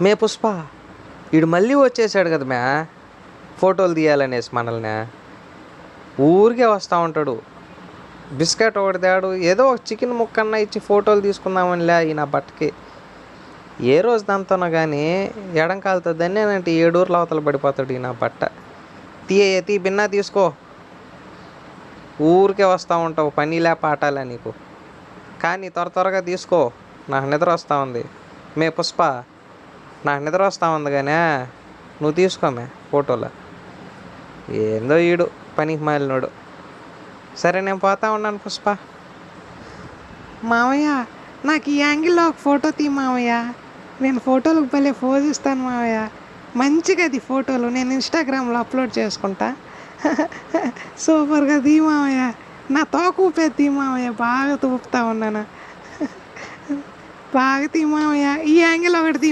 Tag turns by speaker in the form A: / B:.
A: మే పుష్ప, ఈడు మళ్ళీ వచ్చేసాడు కదా మ్యా, ఫోటోలు తీయాలనేసి మనల్ని. ఊరికే వస్తూ ఉంటాడు. బిస్కెట్ ఒకటి తేడు, ఏదో ఒక చికెన్ ముక్కన్నా ఇచ్చి ఫోటోలు తీసుకుందామనిలే ఈ నా బట్టకి. ఏ రోజు దాంతోనో కానీ ఎడం కాలుతో దన్నేనంటే 7 ఊర్లు అవతల పడిపోతాడు ఈ నా బట్ట. బిన్నా తీసుకో. ఊరికే వస్తూ ఉంటావు, పనిలే పాటాలే నీకు. కానీ త్వరగా తీసుకో, నాకు నిద్ర వస్తూ ఉంది. మే పుష్ప, నాకు నిద్ర వస్తూ ఉంది కానీ నువ్వు తీసుకోమే ఫోటోలు. ఏందో ఈడు పనికి మాలినోడు. సరే నేను పోతా ఉన్నాను పుష్ప.
B: మావయ్య, నాకు ఈ యాంగిల్లో ఒక ఫోటో తీ మావయ్య. నేను ఫోటోలకు భలే పోజ్ ఇస్తాను మావయ్య. మంచిగా అది ఫోటోలు నేను ఇన్స్టాగ్రామ్లో అప్లోడ్ చేసుకుంటా. సూపర్గా తీ మావయ్య. నా తోక ఊపేది తీ మావయ్య, బాగా తూపుతా ఉన్నాను. బాగా తీ మావయ్య, ఈ యాంగిల్ ఒకటి తీ